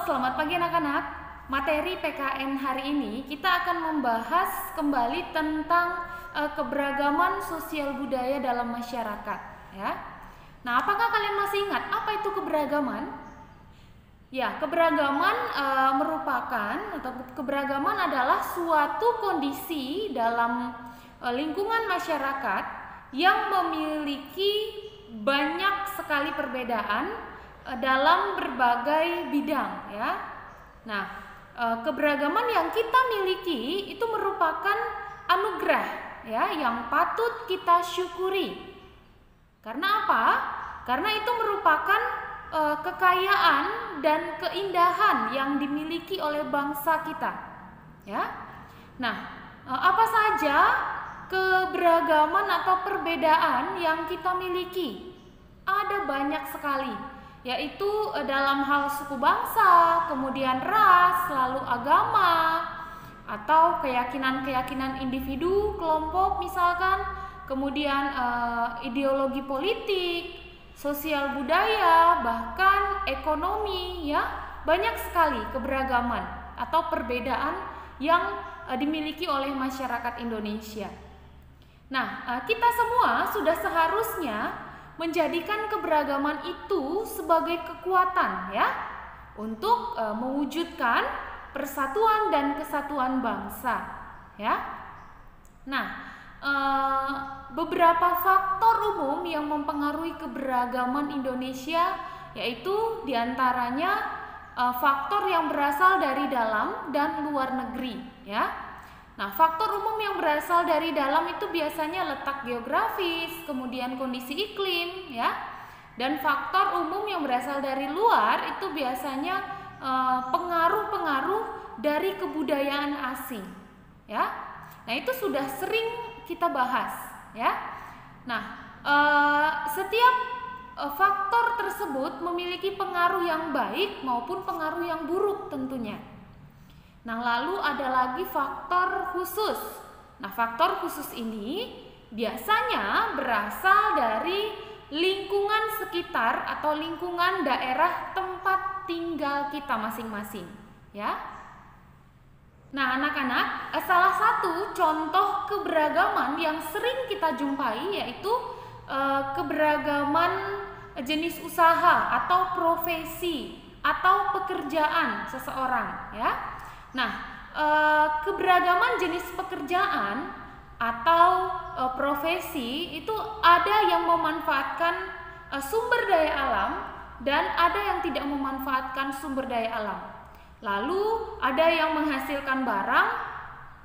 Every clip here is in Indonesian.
Selamat pagi anak-anak. Materi PKN hari ini kita akan membahas kembali tentang keberagaman sosial budaya dalam masyarakat, ya. Nah, apakah kalian masih ingat apa itu keberagaman? Ya, keberagaman merupakan atau keberagaman adalah suatu kondisi dalam lingkungan masyarakat yang memiliki banyak sekali perbedaan dalam berbagai bidang, ya. Nah, keberagaman yang kita miliki itu merupakan anugerah, ya, yang patut kita syukuri. Karena apa? Karena itu merupakan kekayaan dan keindahan yang dimiliki oleh bangsa kita, ya. Nah, apa saja keberagaman atau perbedaan yang kita miliki? Ada banyak sekali, yaitu dalam hal suku bangsa, kemudian ras, lalu agama, atau keyakinan-keyakinan individu, kelompok misalkan, kemudian ideologi politik, sosial budaya, bahkan ekonomi, ya. Banyak sekali keberagaman atau perbedaan yang dimiliki oleh masyarakat Indonesia. Nah, kita semua sudah seharusnya menjadikan keberagaman itu sebagai kekuatan, ya, untuk mewujudkan persatuan dan kesatuan bangsa, ya. Nah, beberapa faktor umum yang mempengaruhi keberagaman Indonesia yaitu diantaranya faktor yang berasal dari dalam dan luar negeri, ya. Nah, faktor umum yang berasal dari dalam itu biasanya letak geografis, kemudian kondisi iklim, ya. Dan faktor umum yang berasal dari luar itu biasanya pengaruh-pengaruh dari kebudayaan asing, ya. Nah, itu sudah sering kita bahas, ya. Nah, setiap faktor tersebut memiliki pengaruh yang baik maupun pengaruh yang buruk tentunya. Nah, lalu ada lagi faktor khusus. Nah, faktor khusus ini biasanya berasal dari lingkungan sekitar atau lingkungan daerah tempat tinggal kita masing-masing, ya. Nah, anak-anak, salah satu contoh keberagaman yang sering kita jumpai yaitu keberagaman jenis usaha atau profesi atau pekerjaan seseorang, ya. Nah, keberagaman jenis pekerjaan atau profesi itu ada yang memanfaatkan sumber daya alam dan ada yang tidak memanfaatkan sumber daya alam. Lalu ada yang menghasilkan barang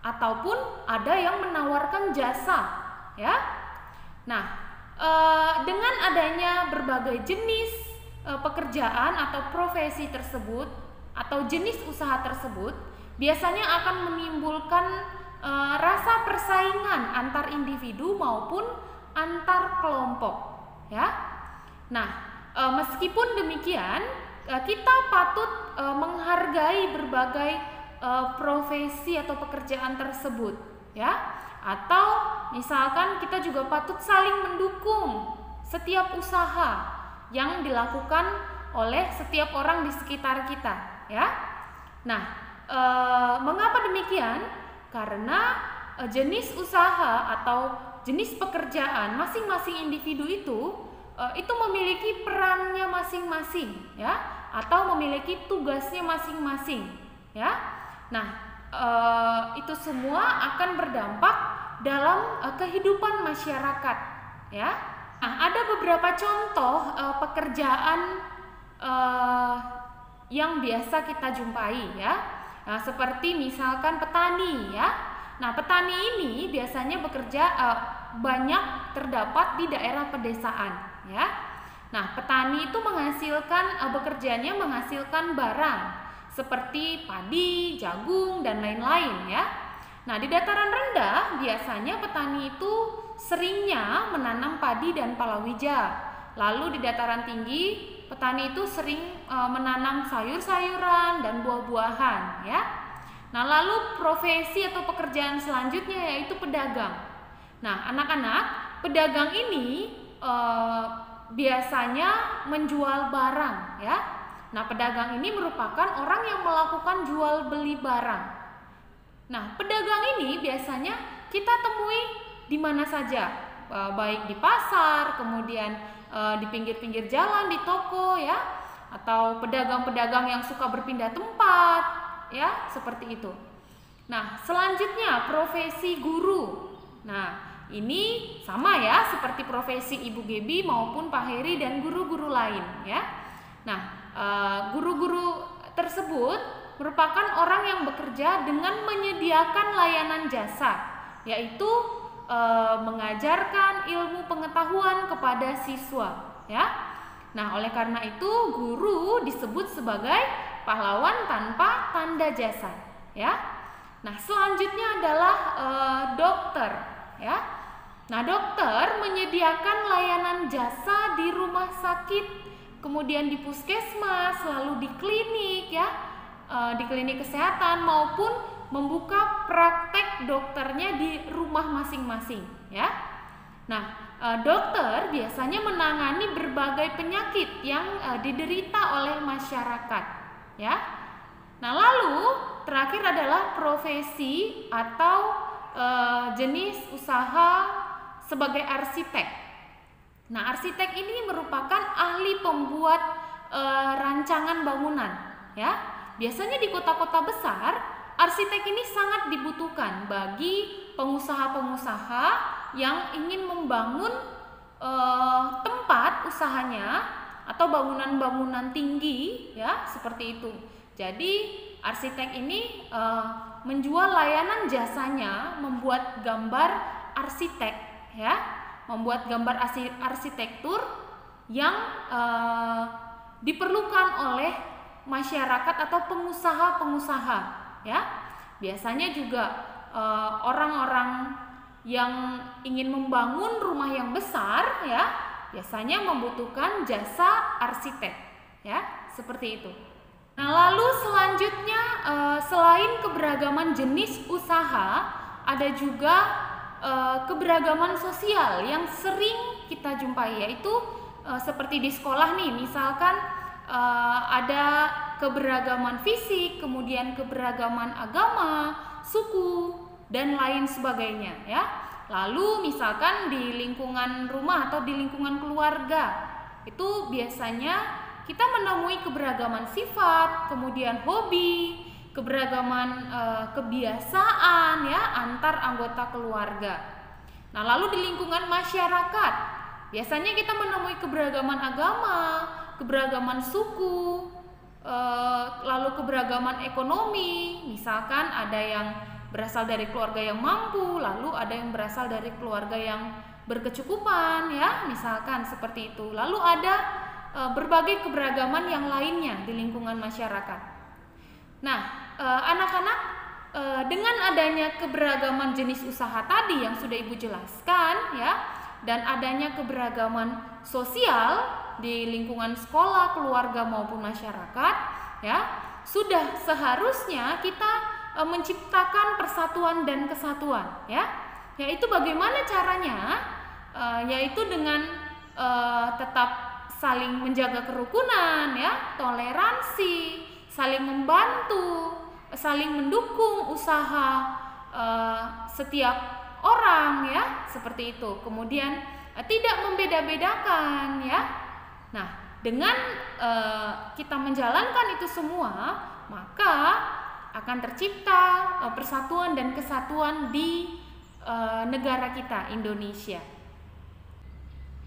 ataupun ada yang menawarkan jasa, ya. Nah, dengan adanya berbagai jenis pekerjaan atau profesi tersebut atau jenis usaha tersebut biasanya akan menimbulkan rasa persaingan antar individu maupun antar kelompok, ya. Nah, meskipun demikian kita patut menghargai berbagai profesi atau pekerjaan tersebut, ya. Atau misalkan kita juga patut saling mendukung setiap usaha yang dilakukan oleh setiap orang di sekitar kita, ya. Nah, mengapa demikian? Karena jenis usaha atau jenis pekerjaan masing-masing individu itu memiliki perannya masing-masing, ya, atau memiliki tugasnya masing-masing, ya. Nah, itu semua akan berdampak dalam kehidupan masyarakat, ya. Nah, ada beberapa contoh pekerjaan yang biasa kita jumpai, ya. Nah, seperti misalkan petani, ya. Nah, petani ini biasanya bekerja banyak terdapat di daerah pedesaan, ya. Nah, petani itu bekerjanya menghasilkan barang seperti padi, jagung, dan lain-lain, ya. Nah, di dataran rendah biasanya petani itu seringnya menanam padi dan palawija. Lalu di dataran tinggi petani itu sering menanam sayur-sayuran dan buah-buahan, ya. Nah, lalu profesi atau pekerjaan selanjutnya yaitu pedagang. Nah, anak-anak, pedagang ini biasanya menjual barang, ya. Nah, pedagang ini merupakan orang yang melakukan jual beli barang. Nah, pedagang ini biasanya kita temui di mana saja, baik di pasar, kemudian di pinggir-pinggir jalan, di toko ya, atau pedagang-pedagang yang suka berpindah tempat ya, seperti itu. Nah, selanjutnya profesi guru. Nah, ini sama ya seperti profesi Ibu Gebi maupun Pak Heri dan guru-guru lain ya. Nah, guru-guru tersebut merupakan orang yang bekerja dengan menyediakan layanan jasa, yaitu mengajarkan ilmu pengetahuan kepada siswa ya. Nah, oleh karena itu guru disebut sebagai pahlawan tanpa tanda jasa ya. Nah, selanjutnya adalah dokter ya. Nah, dokter menyediakan layanan jasa di rumah sakit, kemudian di puskesmas, lalu di klinik ya, di klinik kesehatan, maupun membuka praktek dokternya di rumah masing-masing ya. Nah, dokter biasanya menangani berbagai penyakit yang diderita oleh masyarakat ya. Nah, lalu terakhir adalah profesi atau jenis usaha sebagai arsitek. Nah, arsitek ini merupakan ahli pembuat rancangan bangunan ya. Biasanya di kota-kota besar, arsitek ini sangat dibutuhkan bagi pengusaha-pengusaha yang ingin membangun tempat usahanya atau bangunan-bangunan tinggi ya, seperti itu. Jadi arsitek ini menjual layanan jasanya membuat gambar arsitek ya, membuat gambar arsitektur yang diperlukan oleh masyarakat atau pengusaha-pengusaha ya. Biasanya juga orang-orang yang ingin membangun rumah yang besar ya, biasanya membutuhkan jasa arsitek ya, seperti itu. Nah, lalu selanjutnya selain keberagaman jenis usaha, ada juga keberagaman sosial yang sering kita jumpai, yaitu seperti di sekolah nih, misalkan ada keberagaman fisik, kemudian keberagaman agama, suku, dan lain sebagainya ya. Lalu misalkan di lingkungan rumah atau di lingkungan keluarga, itu biasanya kita menemui keberagaman sifat, kemudian hobi, keberagaman kebiasaan ya antar anggota keluarga. Nah, lalu di lingkungan masyarakat, biasanya kita menemui keberagaman agama, keberagaman suku, lalu keberagaman ekonomi. Misalkan ada yang berasal dari keluarga yang mampu, lalu ada yang berasal dari keluarga yang berkecukupan ya, misalkan seperti itu. Lalu ada berbagai keberagaman yang lainnya di lingkungan masyarakat. Nah, anak-anak, dengan adanya keberagaman jenis usaha tadi yang sudah Ibu jelaskan ya, dan adanya keberagaman sosial di lingkungan sekolah, keluarga maupun masyarakat ya, sudah seharusnya kita menciptakan persatuan dan kesatuan ya. Yaitu bagaimana caranya? Yaitu dengan tetap saling menjaga kerukunan ya, toleransi, saling membantu, saling mendukung usaha setiap orang ya, seperti itu. Kemudian tidak membeda-bedakan ya. Nah, dengan kita menjalankan itu semua, maka akan tercipta persatuan dan kesatuan di negara kita, Indonesia.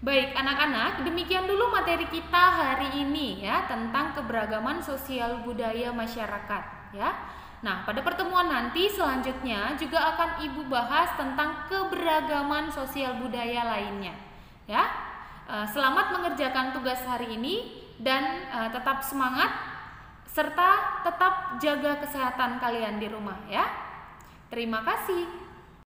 Baik anak-anak, demikian dulu materi kita hari ini ya, tentang keberagaman sosial budaya masyarakat ya. Nah, pada pertemuan nanti selanjutnya juga akan Ibu bahas tentang keberagaman sosial budaya lainnya ya. Selamat mengerjakan tugas hari ini dan tetap semangat serta tetap jaga kesehatan kalian di rumah ya. Terima kasih.